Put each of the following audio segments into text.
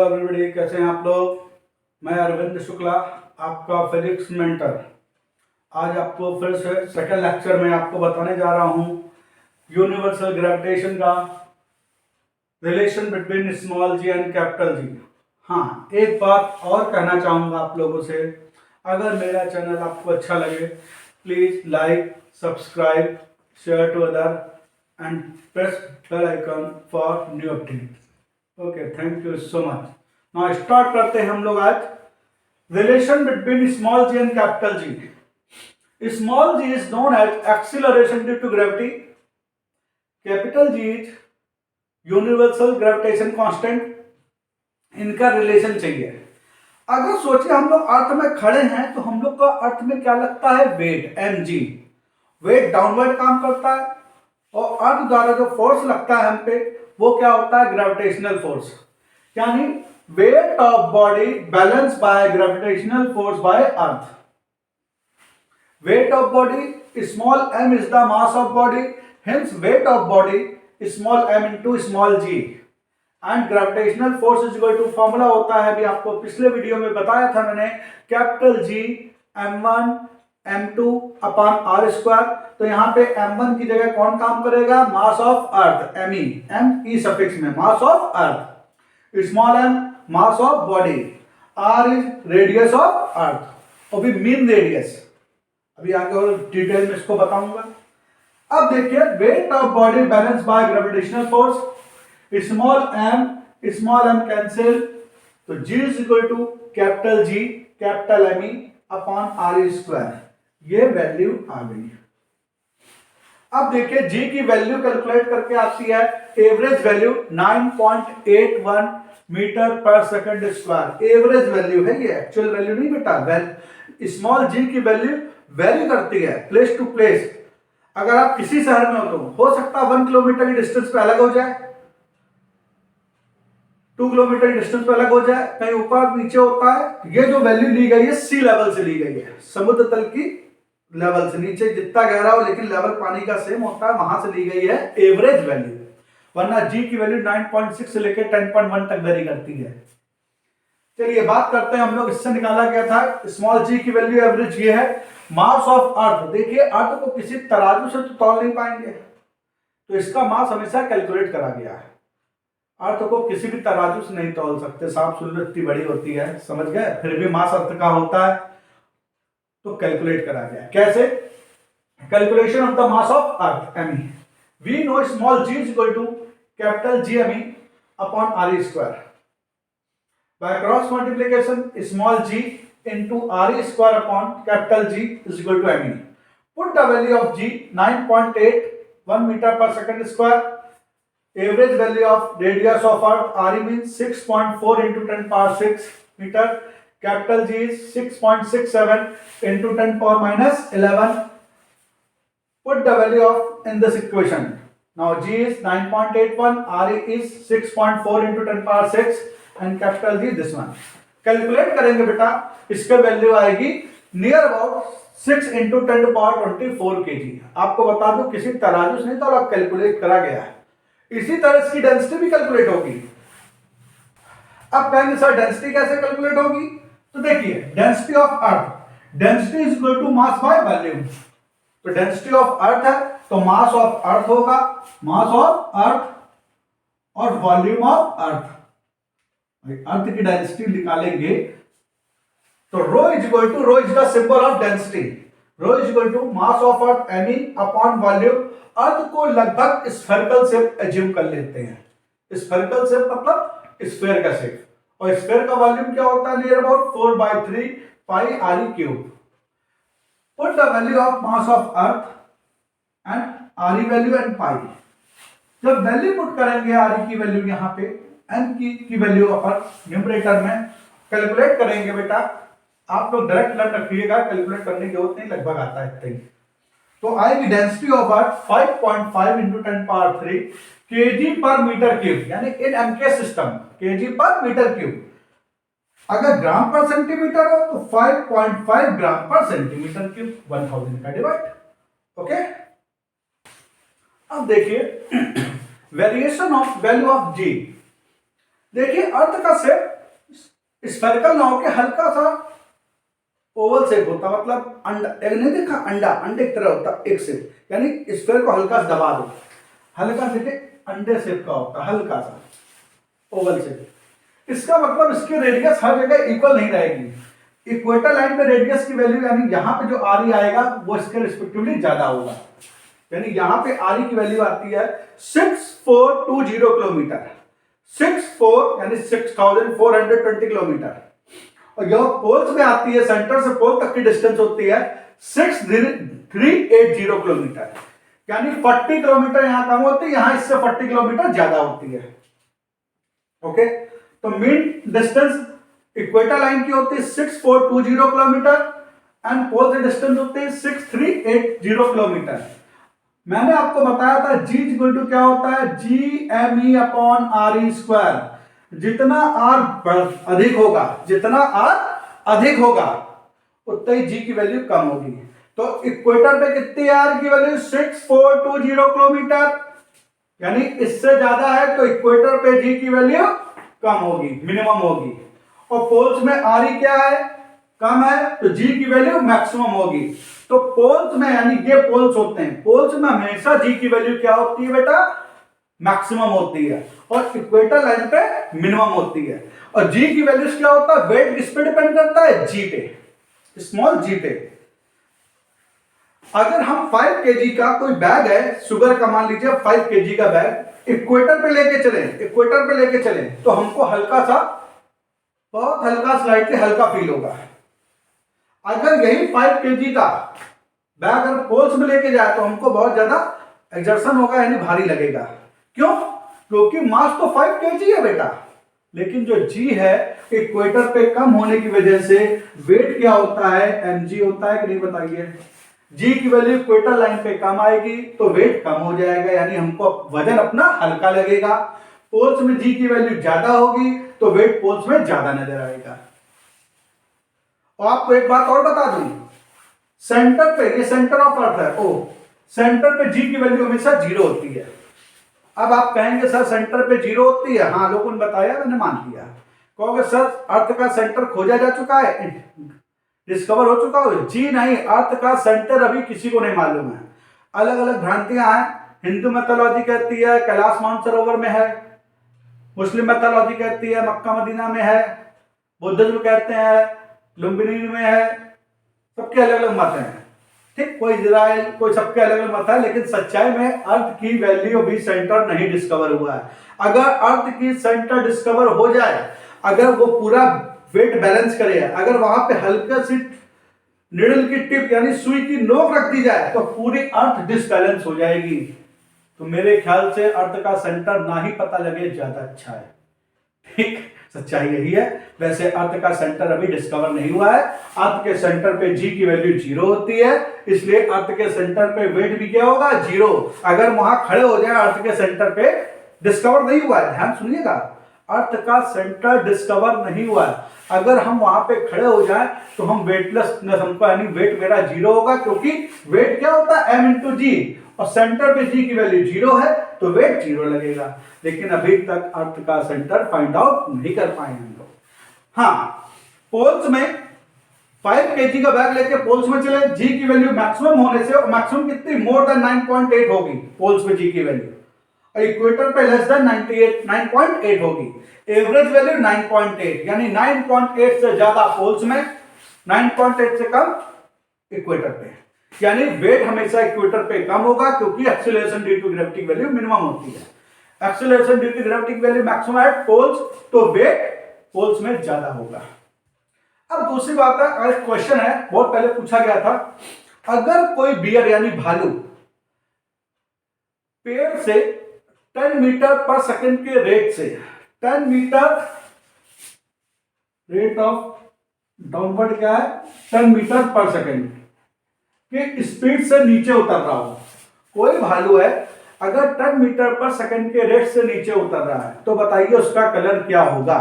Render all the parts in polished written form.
Everybody, कैसे हैं आप लोग। मैं अरविंद शुक्ला, आपका फिजिक्स मेंटर। आज आपको फिर से सेकंड लेक्चर में आपको बताने जा रहा हूँ यूनिवर्सल ग्रेविटेशन का relation between small g and capital G. हाँ, एक बात और कहना चाहूँगा आप लोगों से, अगर मेरा चैनल आपको अच्छा लगे please like, subscribe, share to other and press bell icon for new update. Okay, thank you so much. Now start करते हैं हम लोग आज relation between small g and capital G. Small g is known as acceleration due to gravity, capital G is universal gravitation constant. इनका relation चाहिए। अगर सोचिए हम लोग अर्थ में खड़े हैं तो हम लोग का अर्थ में क्या लगता है, वेट mg। वेट डाउनवर्ड काम करता है और अर्थ द्वारा जो फोर्स लगता है हम पे वो क्या होता है, ग्रेविटेशनल फोर्स। यानी weight of body balance by gravitational force by earth. Weight of body small m is the mass of body, hence weight of body small m into small g and gravitational force is equal to, formula होता है, अभी आपको पिछले video में बताया था मैंने, capital G m1 m2 upon r square. तो यहाँ पे m1 की जगह कौन काम करेगा, mass of earth me, m E suffix में mass of earth, small m mass of body, r is radius of earth और भी मीन रेडियस। अभी आगे और डिटेल में इसको बताऊंगा। अब देखिए, weight of body balance by gravitational force, small m cancel, तो g is equal to capital G capital M upon r square. ये वैल्यू आ गई। अब देखिए g की वैल्यू कैलकुलेट करके आती है एवरेज वैल्यू 9.81 मीटर पर सेकंड स्क्वायर। एवरेज वैल्यू है ये, एक्चुअल वैल्यू नहीं बेटा। स्मॉल g की वैल्यू वेरी करती है प्लेस टू प्लेस। अगर आप किसी शहर में हो सकता है 1 किलोमीटर की डिस्टेंस पे अलग हो जाए, 2 किलोमीटर की डिस्टेंस पे अलग हो जाए, कहीं ऊपर नीचे होता है। ये जो वैल्यू ली गई है सी लेवल से ली गई है, समुद्र तल की लेवल से, नीचे जितना गहरा हो लेकिन लेवल पानी का सेम होता है, वहां से ली गई है एवरेज वैल्यू। वरना जी की वैल्यू 9.6 से लेकर 10.1 तक वेरी करती है। चलिए बात करते हैं हम लोग, इससे निकाला गया था स्मॉल जी की वैल्यू एवरेज ये है। मास ऑफ अर्थ, देखिए अर्थ को किसी तराजू से तो तौल नहीं पाएंगे, तो इसका मास हमेशा कैलकुलेट करा गया है। अर्थ को किसी भी तराजू से नहीं तौल सकते, सांप सुल्लू इतनी बड़ी होती है, समझ गए, फिर भी मास अर्थ का होता है तो कैलकुलेट करा गया। कैसे, calculation of the mass of earth me। We know small g is equal to capital G me upon r square. By cross multiplication small g into r square upon capital G is equal to me। Put the value of G 9.81 meter per second square। Average value of radius of Earth RE means 6.4 into 10 power 6 meter। Capital G is 6.67 into 10 power minus 11। Put the value of in this equation। Now G is 9.81, RE is 6.4 into 10 power 6 and capital G this one। Calculate करेंगे बेटा, इसका value आएगी near about 6 into 10 to power 24 kg। आपको बता दूं किसी तराजू से नहीं, तो आप कैलकुलेट करा गया है। इसी तरह इसकी डेंसिटी भी कैलकुलेट होगी। अब कहेंगे सर डेंसिटी कैसे कैलकुलेट होगी, तो देखिए density of earth, density is equal to mass by volume. तो डेंसिटी ऑफ अर्थ है तो मास ऑफ अर्थ होगा, मास ऑफ अर्थ और वॉल्यूम ऑफ अर्थ। अर्थ की डेंसिटी निकालेंगे तो rho is equal to, rho is the symbol of density, rho is equal to mass of earth me upon volume. Earth को लगभग spherical shape assume कर लेते हैं। स्फेरिकल शेप मतलब स्फीयर का शेप, और स्फीयर का वॉल्यूम क्या होता है, near about 4/3 pi re cube. Put the value of mass of earth and re value and pi. जब वैल्यू पुट करेंगे re की वैल्यू यहाँ पे, n की वैल्यू अपन न्यूमरेटर में कैलकुलेट करेंगे बेटा। आप लोग डायरेक्ट लर्न रखिएगा, कैलकुलेट करने की जरूरत नहीं, लगभग आता है इतना ही। तो आएगी density of earth 5.5 into 10 power 3 kg पर मीटर क्यूब, यानी इन MK सिस्टम kg पर मीटर क्यूब। अगर ग्राम पर सेंटीमीटर हो तो 5.5 ग्राम पर सेंटीमीटर क्यूब 1000 का डिवाइड। ओके, अब देखिए variation of value of G। देखिए अर्थ का शेप स्फेरिकल ना होके हल्का सा ओवल शेप होता, मतलब अंडा, एक नहीं देखा अंडा, अंडे की तरह होता एक शेप, यानी स्फेयर को हल्का सा दबा दो, हल्का से अंडे शेप का होता, हल्का सा ओवल शेप। इसका मतलब इसकी रेडियस हर जगह इक्वल नहीं रहेगी। इक्वेटर लाइन पे रेडियस की वैल्यू यानी यहाँ पे जो आर आएगा वो इसके रिस्पेक्टिवली ज्यादा होगा। यानी यहाँ पे आर की वैल्यू आती है 6420 किलोमीटर, 64 यानी 6420 किलोमीटर, और यह पोल्स में आती है, सेंटर से पोल तक की डिस्टेंस होती है 6380 किलोमीटर, यानी 40 किलोमीटर यहां कम होती है, यहां इससे 40 किलोमीटर ज्यादा होती है। ओके, तो मीन डिस्टेंस इक्वेटर लाइन की होती है 6420 किलोमीटर एंड पोल से डिस्टेंस होती है 6380 किलोमीटर। मैंने आपको बताया था जी इक्वल टू क्या होता है, G M E upon R E square. जितना आर अधिक होगा, जितना आर अधिक होगा उतना ही जी की वैल्यू कम होगी। तो इक्वेटर पे कितनी आर की वैल्यू 6420 किलोमीटर, यानी इससे ज्यादा है तो इक्वेटर पे जी की वैल्यू कम होगी, मिनिमम होगी, और पोल्स में आर ई क्या है, कम है, तो जी की वैल्यू मैक्सिमम होगी। तो पोल्स में, यानी ये पोल्स होते हैं, पोल्स में हमेशा जी की वैल्यू क्या होती है बेटा, मैक्सिमम होती है, और इक्वेटर लाइन पे मिनिमम होती है। और जी की वैल्यूज क्या होता है, वेट किस पे डिपेंड करता है, जी पे, स्मॉल जी पे। अगर हम 5 केजी का कोई बैग है, शुगर का मान लीजिए 5 केजी का बैग इक्वेटर पे लेके चले, इक्वेटर पे लेके चले तो हमको हल्का सा, बहुत हल्का, स्लाइटली हल्का फील होगा। अगर यही 5 केजी का बैग अगर पोल्स में लेके जाए तो हमको बहुत ज्यादा एक्सर्शन होगा, यानी भारी लगेगा। क्यों, क्योंकि मास तो 5 केजी है बेटा, लेकिन जो जी है इक्वेटर पे कम होने की वजह से वेट क्या होता है, एमजी होता है कि नहीं बताइए। जी की वैल्यू इक्वेटर लाइन पे कम आएगी तो वेट कम हो जाएगा, यानी हमको वजन अपना हल्का लगेगा। पोल्स में जी की वैल्यू ज्यादा होगी तो वेट पोल्स में ज्यादा नजर आएगा। और आपको एक बात और बता दूं, सेंटर पे, ये सेंटर ऑफ अर्थ है, ओ सेंटर पे जी की वैल्यू हमेशा 0 होती है। अब आप कहेंगे सर सेंटर पे 0 होती है, हाँ लोगों ने बताया, मैंने मान लिया। कहोगे सर अर्थ का सेंटर खोजा जा चुका है, डिस्कवर हो चुका हो, जी नहीं, अर्थ का सेंटर अभी किसी को नहीं मालूम है। अलग अलग भ्रांतियां हैं, हिंदू मैथोलॉजी कहती है कैलाश मानसरोवर में है, मुस्लिम मैथोलॉजी कहती है मक्का मदीना में है, बुद्धिज्म कहते हैं लुम्बिनी में है, सबके अलग अलग मत हैं, ठीक, कोई इजराइल, कोई सबके अलग अलग मत है, लेकिन सच्चाई में अर्थ की वैल्यू अभी सेंटर नहीं डिस्कवर हुआ है। अगर अर्थ की सेंटर डिस्कवर हो जाए, अगर वो पूरा वेट बैलेंस करे, अगर वहां पे हल्का सी निडल की टिप यानी सुई की नोक रख दी जाए तो पूरी अर्थ डिसबैलेंस हो जाएगी। तो मेरे ख्याल से अर्थ का सेंटर ना ही पता लगे ज्यादा अच्छा है, ठीक, सच्चाई यही है। वैसे अर्थ का सेंटर अभी डिस्कवर नहीं हुआ है, अर्थ के सेंटर पे जी की वैल्यू 0 होती है, इसलिए अर्थ के सेंटर पे वेट भी क्या होगा, 0। अगर वहां खड़े हो जाए अर्थ के सेंटर पे, डिस्कवर नहीं हुआ है, ध्यान सुनिएगा, अर्थ का सेंटर डिस्कवर नहीं हुआ है, अगर हम वहां पे खड़े हो जाए तो हम वेटलेसनेस, हमको यानी वेट मेरा 0 होगा, क्योंकि वेट क्या होता है, m इंटू जी, और सेंटर पे जी की वैल्यू 0 है तो वेट 0 लगेगा। लेकिन अभी तक अर्थ का सेंटर फाइंड आउट नहीं कर पाए हम लोग। हाँ, पोल्स में 5 केजी का बैग लेके पोल्स में चले, जी की वैल्यू मैक्सिमम होने से, मैक्सिमम कितनी, मोर देन 9.8 होगी पोल्स में जी की वैल्यू, और इक्वेटर पे लेस देन 9.8 होगी, एवरेज वैल्यू 9.8, यानी 9.8 से ज्यादा पोल्स में, 9.8 से कम इक्वेटर पे, यानी वेट हमेशा इक्वेटर पे कम होगा, क्योंकि acceleration due to gravity value minimum होती है। Acceleration due to gravity value maximum at poles, तो वेट पोल्स में ज्यादा होगा। अब दूसरी बात है, एक क्वेश्चन है बहुत पहले पूछा गया था, अगर कोई बियर यानी भालू पेड़ से 10 मीटर पर सेकंड के रेट से, 10 मीटर रेट ऑफ डाउनवर्ड क्या है, 10 मीटर पर सेकंड के स्पीड से नीचे उतर रहा हो, कोई भालू है अगर 10 मीटर पर सेकंड के रेट से नीचे उतर रहा है, तो बताइए उसका कलर क्या होगा,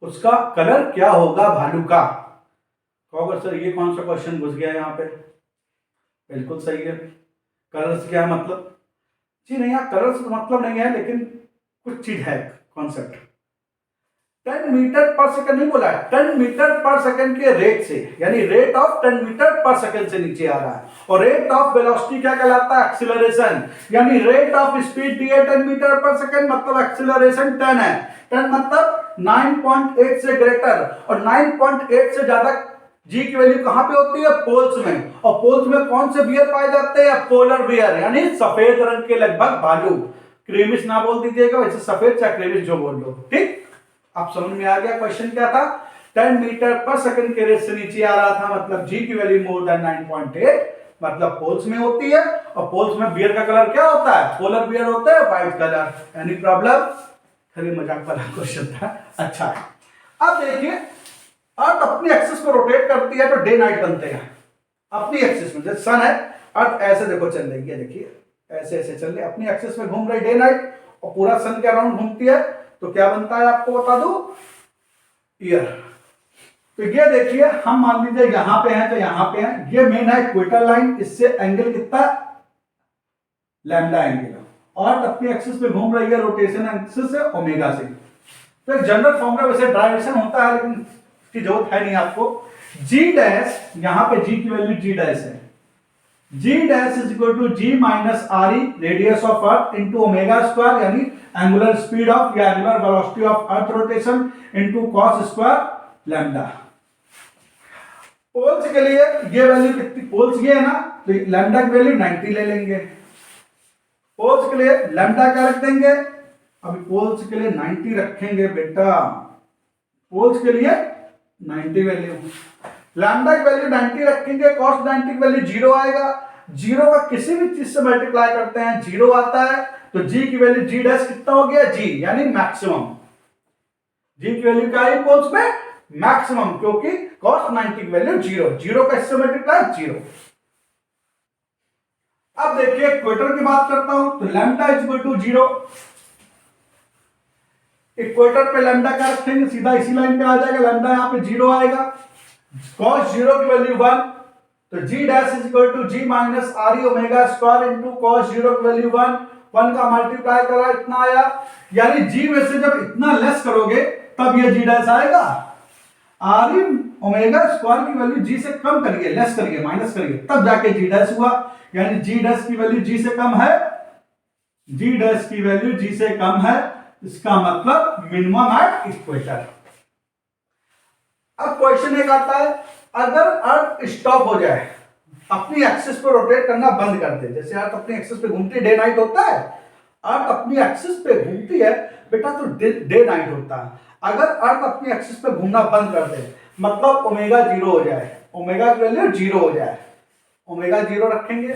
उसका कलर क्या होगा भालू का। कहोगे सर ये कौन सा क्वेश्चन घुस गया यहाँ पे, बिल्कुल सही है, कलर से क्या है मतलब, जी नहीं, यहाँ कलर से तो मतलब नहीं है, लेकिन कुछ चीज है, कॉन्सेप्ट। 10 मीटर पर सेकंड नहीं बोला है, 10 मीटर पर सेकंड के रेट से, यानी रेट ऑफ 10 मीटर पर सेकंड से नीचे आ रहा है। और रेट ऑफ वेलोसिटी क्या कहलाता है? एक्सीलरेशन। यानी रेट ऑफ स्पीड दी है 10 मीटर पर सेकंड, मतलब एक्सीलरेशन 10 है। 10 मतलब 9.8 से ग्रेटर, और 9.8 से ज्यादा जी की वैल्यू कहां पे होती है? पोल्स में। और पोल्स में कौन से बियर पाए जाते हैं? पोलर बियर, यानी सफेद रंग के लगभग भालू। क्रेविस ना बोल दीजिएगा, वैसे सफेद चाहे क्रेविस जो बोल लो, ठीक। आप समझ में आ गया क्वेश्चन क्या था? 10 मीटर पर सेकंड के रेट से नीचे आ रहा था, मतलब जी की वैल्यू मोर देन 9.8, मतलब पोल्स में होती है। और पोल्स में बियर का कलर क्या होता है? पोलर बियर होता है व्हाइट कलर। Any problem? खाली मजाक वाला क्वेश्चन था। अच्छा, अब देखिए, अर्थ अपनी एक्सिस को रोटेट करती है तो डे नाइट बनते हैं अपनी एक्सिस में। जैसे सन है, अर्थ ऐसे देखो चल रही है, देखिए ऐसे ऐसे चल रही है, अपनी एक्सिस में घूम रही डे नाइट, और पूरा सन के अराउंड घूमती है, तो क्या बनता है आपको बता दो? ईयर। तो ये देखिए, हम मान लीजिए यहां पे हैं तो यहां पे हैं, ये मेन है इक्वेटर लाइन, इससे एंगल कितना? Lambda angle. और अपनी एक्सिस पे घूम रही है रोटेशन एक्सिस से ओमेगा से। तो एक जनरल फॉर्मूला, वैसे डायरेक्शन होता है लेकिन की जरूरत है नहीं आपको। जी डैश, यहां पे जी की वैल्यू जी डैश है, g dash is equal to g minus R E radius of earth into omega square, यानी एंगुलर स्पीड ऑफ या angular velocity of earth rotation into cos square lambda. Poles के लिए ये value कितनी? Poles ये है ना, तो लैम्डा की वैल्यू 90 ले लेंगे। पोल्स के लिए लैम्डा क्या रख देंगे? अभी पोल्स के लिए 90 रखेंगे बेटा, पोल्स के लिए 90 वैल्यू, लैम्डा की वैल्यू 90 रखेंगे, cos 90 की वैल्यू 0 आएगा। 0 का किसी भी चीज से मल्टीप्लाई करते हैं 0 आता है, तो g की वैल्यू g डैश कितना हो गया? g, यानी मैक्सिमम। g की वैल्यू क्या है पोल्स में? मैक्सिमम, क्योंकि cos 90 की वैल्यू 0, 0 का इससे मल्टीप्लाई 0। अब देखिए इक्वेटर की बात करता हूं, तो lambda is equal to 0, equator पे लैम्डा क्या रखेंगे? सीधा इसी लाइन पे आ जाएगा, लैम्डा यहां पे 0 आएगा। cos 0 की वैल्यू 1, तो g dash is equal to g minus R E omega square into cos 0 की वैल्यू 1 का मल्टीप्लाई करा इतना आया, यानी g में से जब इतना लेस करोगे तब ये g डैश आएगा। आर ई ओमेगा स्क्वायर की वैल्यू g से कम करिए, लेस करिए, माइनस करिए, तब जाके g डैश हुआ, यानी g डैश की वैल्यू g से कम है, g डैश की वैल्यू g से कम है, इसका मतलब मिनिमम एट इक्वेटर। अब क्वेश्चन एक आता है, अगर अर्थ स्टॉप हो जाए, अपनी एक्सिस पे रोटेट करना बंद कर दे, जैसे अर्थ अपनी एक्सिस पे घूमती है, डे नाइट होता है, अर्थ अपनी एक्सिस पे घूमती है बेटा तो डे नाइट होता है। अगर अर्थ अपनी एक्सिस पे घूमना बंद कर दे, मतलब ओमेगा 0 हो जाए, ओमेगा की वैल्यू 0 हो जाए, ओमेगा 0 रखेंगे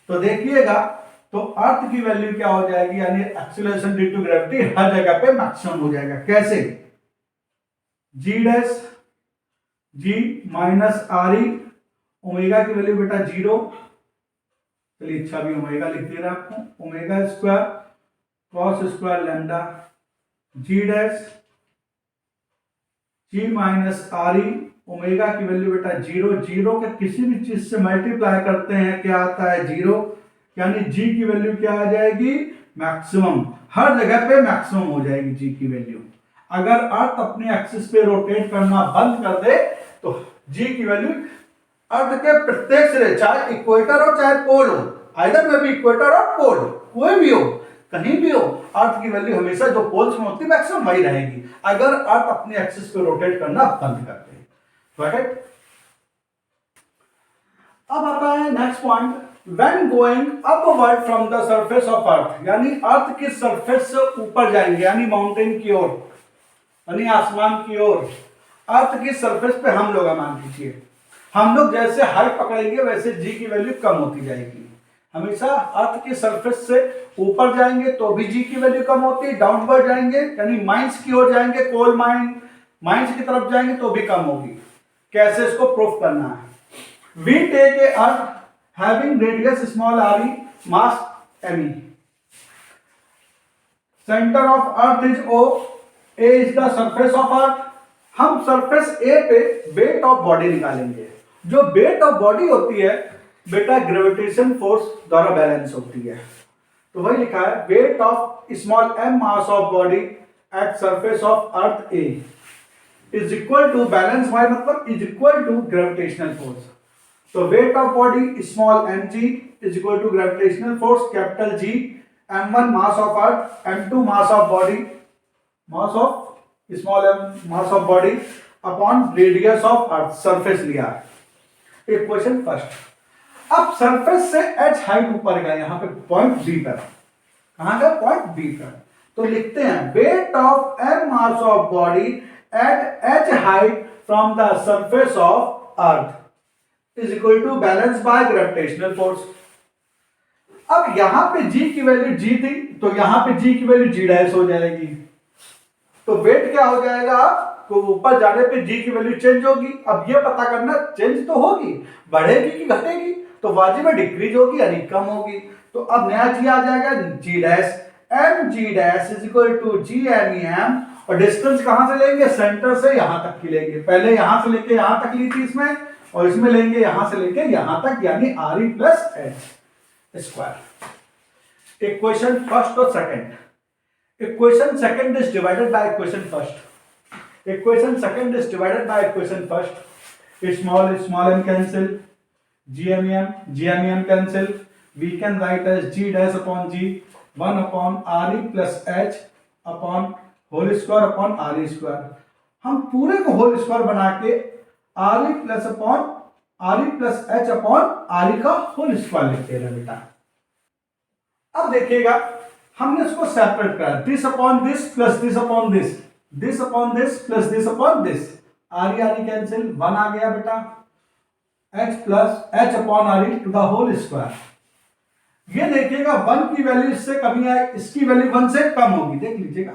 तो देखिएगा, तो अर्थ की वैल्यू क्या हो जाएगी? यानी एक्सीलरेशन ड्यू टू ग्रेविटी हर जगह पे मैक्सिमम हो जाएगा। कैसे? जी dash g minus R E, omega की वैल्यू बेटा 0, चलिए अच्छा भी ओमेगा लिख दे रहा आपको, omega square cos square lambda, g dash g minus R E, omega की वैल्यू बेटा 0, 0 के किसी भी चीज से मल्टीप्लाई करते हैं क्या आता है? 0, यानी g की वैल्यू क्या आ जाएगी? मैक्सिमम, हर जगह पे मैक्सिमम हो जाएगी g की वैल्यू। अगर अर्थ अपनी एक्सिस पे रोटेट करना बंद कर दे तो g की वैल्यू अर्थ के प्रत्येक सिरे, चाहे इक्वेटर हो चाहे पोल हो, आइदर में भी इक्वेटर और पोल, कोई भी हो, कहीं भी हो, अर्थ की वैल्यू हमेशा जो पोल्स में होती है मैक्सिमम वही रहेगी, अगर अर्थ अपनी एक्सिस पे रोटेट करना बंद कर दे। राइट? अब आता है next point, when going upward from the surface of earth, यानी अर्थ की सरफेस से ऊपर जाएंगे, यानी माउंटेन की ओर, यानी आसमान की ओर, अर्थ की सरफेस पे हम लोग, मान लीजिए हम लोग जैसे हाइट पकड़ेंगे वैसे जी की वैल्यू कम होती जाएगी। हमेशा अर्थ की सरफेस से ऊपर जाएंगे तो भी जी की वैल्यू कम होती है, डाउनवर्ड जाएंगे यानी माइंस की ओर जाएंगे, कोल माइंस की तरफ जाएंगे तो भी कम होगी। कैसे इसको प्रूफ करना है? We take a earth having radius small re, mass me, center of earth is O, A is the surface of earth। हम सरफेस A पे वेट ऑफ बॉडी निकालेंगे। जो वेट ऑफ बॉडी होती है बेटा ग्रेविटेशन फोर्स द्वारा balance होती है, तो वही लिखा है weight of small m mass of body at surface of earth a is equal to, balance why मतलब is equal to gravitational force. तो weight of body small M G is equal to gravitational force capital G, m1 mass of earth, m2 mass of body, mass of small m mass of body upon radius of earth, surface लिया है। एक question first. अब surface से h height ऊपर गया, यहां पे point B पर, कहां का पॉइंट बी पर, तो लिखते हैं weight of m mass of body at h height from the surface of earth is equal to balance by gravitational force. अब यहां पे g की वैल्यू g थी, तो यहां पे g की वैल्यू g डैश हो जाएगी। तो वेट क्या हो जाएगा, तो ऊपर जाने पे g की वैल्यू चेंज होगी। अब ये पता करना चेंज तो होगी, बढ़ेगी कि घटेगी, तो वाजिब में डिक्रीज होगी यानी कम होगी। तो अब नया g आ जाएगा g dash, M G dash is equal to G M E M, और डिस्टेंस कहां से लेंगे, सेंटर से यहां तक की लेंगे। पहले यहां से लेके यहां तक ली थी इसमें, और इसमें लेंगे यहां से लेके यहां तक, यानी R E plus H square. Equation first और second. Equation second is divided by equation first. Equation second is divided by equation first. Small m cancel, gm cancel, we can write as g dash upon g 1 upon re plus h upon whole square upon R E square. हम पूरे को whole square बना के R E plus upon R E plus H upon R E का whole square लिखते हैं बेटा। अब देखिएगा हमने इसको सेपरेट करा, this upon this plus this upon this, this upon this plus this upon this, R E cancel, 1 आ गया बेटा, h plus H upon R E to the whole square. ये देखिएगा 1 की वैल्यू इससे कमी है, इसकी वैल्यू 1 से कम होगी, देख लीजिएगा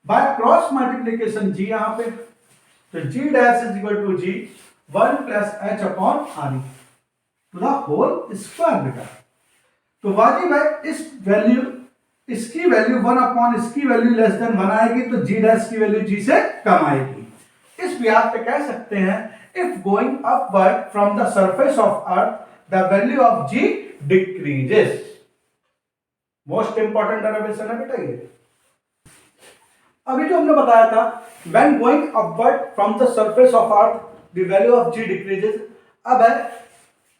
बाय क्रॉस मल्टीप्लीकेशन जी यहां पे, तो g dash is equal to ji 1 plus H upon R E to the whole square बेटा। तो वाजिब है इस वैल्यू, इसकी वैल्यू 1 अपॉन इसकी वैल्यू लेस देन 1 आएगी, तो जी डैश की वैल्यू जी से कम आएगी। इस ब्याज पे कह सकते हैं if going upward from the surface of earth the value of G decreases. Most important derivation है बेटा ये। अभी जो हमने बताया था when going upward from the surface of earth the value of g decreases। अब है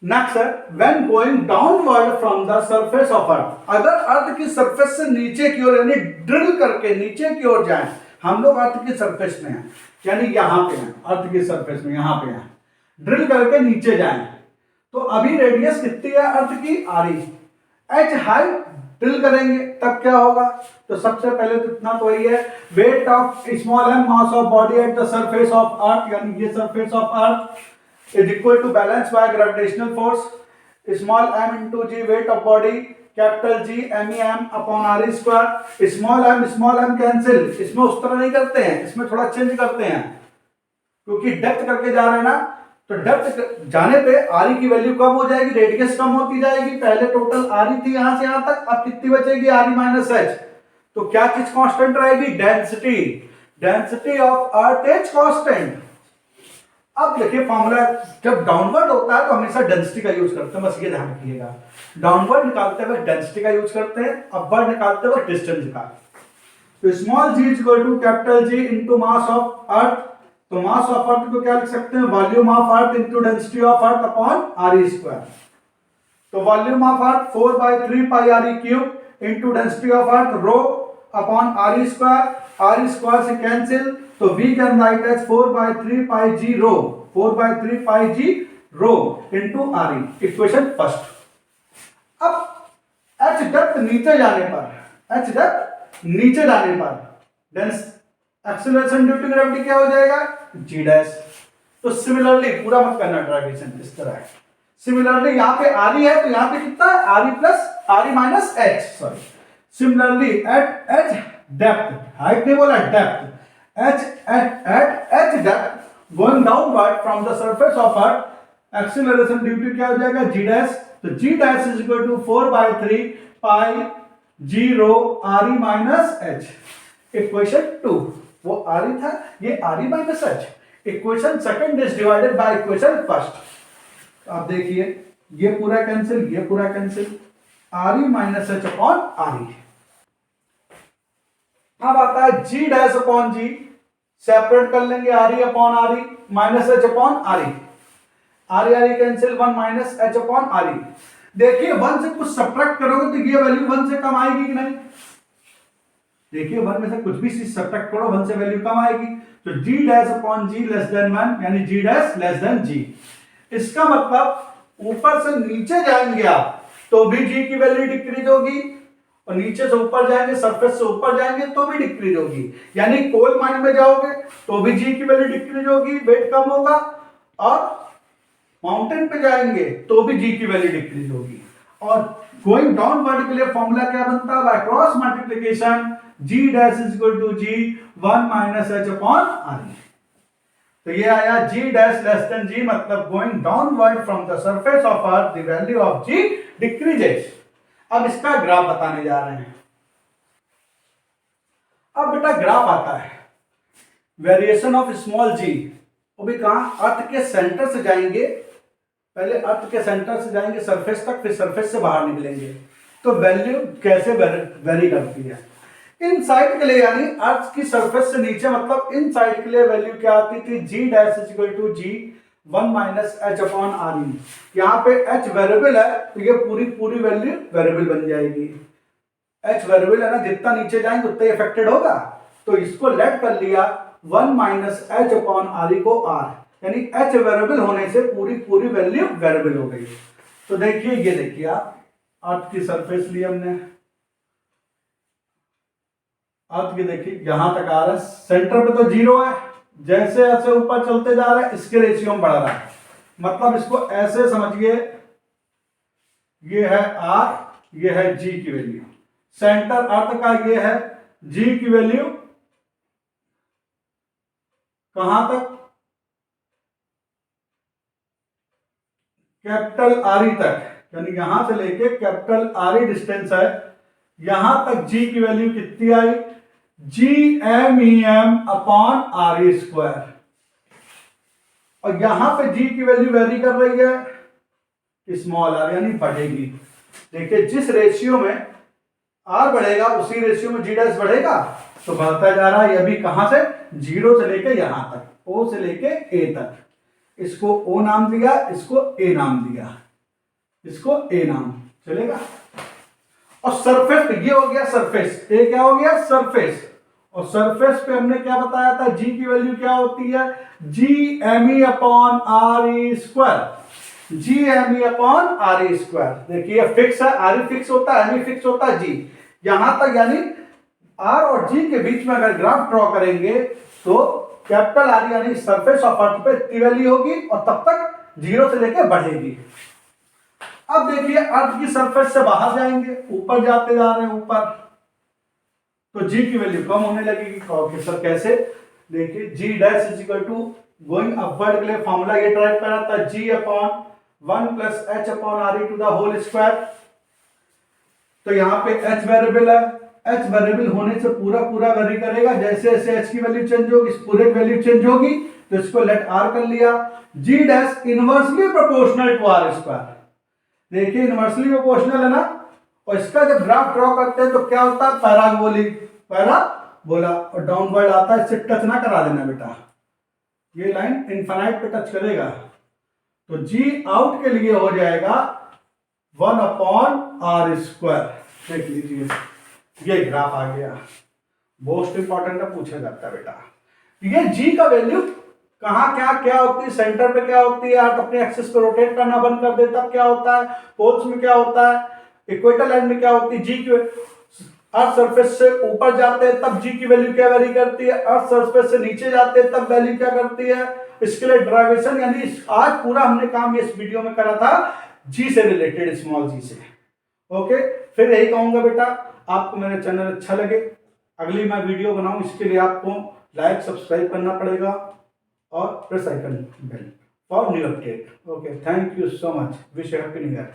नेक्स्ट है when going downward from the surface of earth, अगर अर्थ की सरफेस से नीचे की ओर यानी ड्रिल करके नीचे की ओर जाएं, हम लोग अर्थ की सरफेस में हैं यानी यहां पे हैं, अर्थ की सरफेस में यहां पे हैं, ड्रिल करके नीचे जाएं, तो अभी रेडियस कितनी है अर्थ की, R E, H height drill करेंगे तब क्या होगा, तो सबसे पहले तो इतना तो वही है, weight of small M mass of body at the surface of earth, यानी ये surface of earth is equal to balance by gravitational force, small M into G weight of body, capital G M E M upon R E square. Small M cancel, इसमें उस तरह नहीं करते हैं, इसमें थोड़ा चेंज करते हैं क्योंकि डेप्थ करके जा रहे हैं ना, तो डेप्थ जाने पे आर ई की वैल्यू कम हो जाएगी, रेडियस कम होती जाएगी। पहले टोटल आर ई थी यहां से यहां तक, अब कितनी बचेगी, आर ई माइनस एच। तो क्या चीज कांस्टेंट रहेगी, density, density of earth is constant. अब देखिए फॉर्मूला, जब डाउनवर्ड होता है तो हमेशा डेंसिटी का यूज करते हैं, बस ये ध्यान रखिएगा, डाउनवर्ड निकालते हुए डेंसिटी का यूज करते हैं, अपवर्ड निकालते हुए डिस्टेंस का। तो small g is equal to capital G into mass of earth, तो मास ऑफ अर्थ को क्या लिख सकते हैं, volume of earth into density of earth upon R E square. तो volume of earth 4/3 pi R E cube into density of earth rho upon R E square, R E square से cancel, तो we can write as 4/3 pi G rho, 4/3 pi G row into R E. Equation first. अब H depth नीचे जाने पर, H depth नीचे जाने पर acceleration due to gravity क्या हो जाएगा, जी डैश। तो सिमिलरली पूरा मत करना डेरिवेशन, इस तरह है। सिमिलरली यहाँ पे आर ई है तो यहाँ पे कितना है, R E plus R E minus H, sorry. Similarly at H depth, height नहीं बोला, depth, at H depth going downward from the surface of earth acceleration due to क्या हो जाएगा, जी डैश। तो g dash is equal to 4/3 pi G rho R E minus H. Equation 2, वो R E था, ये R E minus H. Equation second is divided by equation first. आप देखिए ये पूरा कैंसिल, ये पूरा cancel, are E minus H upon R ई। अब आता है जी डैश अपॉन जी, सेपरेट कर लेंगे R E upon R E minus H upon R E, are E cancel, 1 minus H upon R ई। देखिए 1 से कुछ सब्ट्रैक्ट करोगे तो ये वैल्यू 1 से कम आएगी कि नहीं? देखिए 1 में से कुछ भी चीज सब्ट्रैक्ट करो 1 से वैल्यू कम आएगी। तो जी डैश अपॉन जी लेस देन 1 यानी जी डैश लेस देन जी। इसका मतलब ऊपर से नीचे जाएंगे आप तो भी जी की वैल्यू डिक्रीज होगी, और नीचे से ऊपर जाएंगे, सरफेस से ऊपर जाएंगे तो भी डिक्रीज होगी। यानी कोल माइन में जाओगे तो भी जी की वैल्यू डिक्रीज होगी, वेट कम होगा, और माउंटेन पे जाएंगे तो भी जी की वैल्यू डिक्रीज होगी। और गोइंग डाउनवर्ड के लिए फॉर्मूला क्या बनता है? By cross multiplication G dash is equal to ji 1 minus H upon R E. तो ये आया G dash less than G, मतलब going downward from the surface of earth the value of G decreases. अब इसका graph बताने जा रहे हैं। अब बेटा ग्राफ आता है वेरिएशन ऑफ स्मॉल जी, वो भी कहां? अर्थ के सेंटर से जाएंगे, पहले अर्थ के सेंटर से जाएंगे सरफेस तक, फिर सरफेस से बाहर निकलेंगे तो वैल्यू कैसे वेरी करती है। इन साइड के लिए यानी अर्थ की सरफेस से नीचे, मतलब इन साइड के लिए वैल्यू क्या आती थी? G dash is equal to ji 1 minus H upon R E. यहाँ पे एच वेरिएबल है तो ये पूरी वैल्यू वेरिएबल बन जाएगी। एच वेरिएबल है ना, जितना नीचे जाएंगे उतना ही अफेक्टेड होगा, तो इसको लेट कर लिया 1 माइनस एच अपॉन आर ई को आर, यानी एच वेरिएबल होने से पूरी वैल्यू वेरिएबल हो गई। तो देखिए ये देखिए आप, अर्थ की सरफेस ली हमने, अर्थ की देखिए यहां तक आ रहा है, सेंटर पे तो 0 है, जैसे ऐसे ऊपर चलते जा रहे हैं इसके रेशियो में बढ़ रहा है, मतलब इसको ऐसे समझिए, ये है आर, ये है जी की वैल्यू, सेंटर अर्थ का ये है, जी की वैल्यू कहां तक? कैपिटल आर ई तक, यानी यहां से लेके कैपिटल आर ई डिस्टेंस है, यहां तक जी की वैल्यू कितनी आई? G M E M upon R E square. और यहां पे जी की वैल्यू वेरी कर रही है स्मॉल आर, यानी बढ़ेगी। देखिए जिस रेशियो में आर बढ़ेगा उसी रेशियो में जी डैश बढ़ेगा, तो बढ़ता जा रहा है। यह भी कहां से? 0 से लेके यहां तक, ओ से लेके ए तक। इसको ओ नाम दिया, इसको ए नाम दिया, इसको ए नाम चलेगा। और सरफेस, ये हो गया सरफेस, ए क्या हो गया? सरफेस। और सरफेस पे हमने क्या बताया था? जी की वैल्यू क्या होती है? G M E upon R E square, G M E upon R E square. देखिए फिक्स है, आर ई फिक्स होता है, एम ई फिक्स होता है, जी यहां तक, यानी आर और जी के बीच में अगर ग्राफ ड्रॉ करेंगे तो कैपिटल आर यानी सरफेस ऑफ अर्थ पे इतनी वैल्यू होगी, और तब तक 0 से लेके बढ़ेगी। अब देखिए अर्थ की सरफेस से बाहर जाएंगे, ऊपर जाते जा रहे हैं ऊपर, तो जी की वैल्यू कम होने लगेगी। ओके सर कैसे? देखिए g dash is equal to going upward के लिए फॉर्मूला ये टाइप करा था, g upon 1 plus H upon R E to the whole square. तो यहाँ पे एच वेरिएबल है, एच वेरिएबल होने से पूरा वेरी करेगा, जैसे जैसे एच की वैल्यू चेंज होगी पूरे वैल्यू चेंज होगी, तो इसको लेट आर कर लिया। G dash inversely proportional to R square. देखिए इनवर्सली प्रोपोर्शनल है ना, और इसका जब ग्राफ ड्रॉ करते हैं तो क्या होता है? पैराबोला, और डाउनवर्ड आता है, इससे टच ना करा देना बेटा, ये लाइन इनफाइनाइट पे टच करेगा। तो जी आउट के लिए हो जाएगा 1 अपॉन आर स्क्वायर। देख लीजिए ये ग्राफ आ गया, मोस्ट इंपॉर्टेंट है, पूछा जाता है बेटा। ये जी का वैल्यू कहाँ क्या होती है? सेंटर पे क्या होती है? आप अपने एक्सिस को रोटेट करना बंद कर दे तब क्या होता है? पोल्स में क्या होता है? इक्वेटर लाइन में क्या होती है? जी की अर्थ सरफेस से ऊपर जाते हैं तब जी की वैल्यू क्या वेरी करती है, अर्थ सरफेस से नीचे जाते हैं तब वैल्यू क्या करती है। इसके लिए ड्राइवेशन, यानी आज पूरा हमने काम इस वीडियो में करा था जी से रिलेटेड, स्मॉल जी से। ओके, फिर यही कहूंगा बेटा, आपको मेरा चैनल अच्छा लगे, अगली मैं वीडियो बनाऊं, इसके लिए आपको लाइक सब्सक्राइब करना पड़ेगा और press icon bell for new update. Okay, thank you so much, wish happy new year.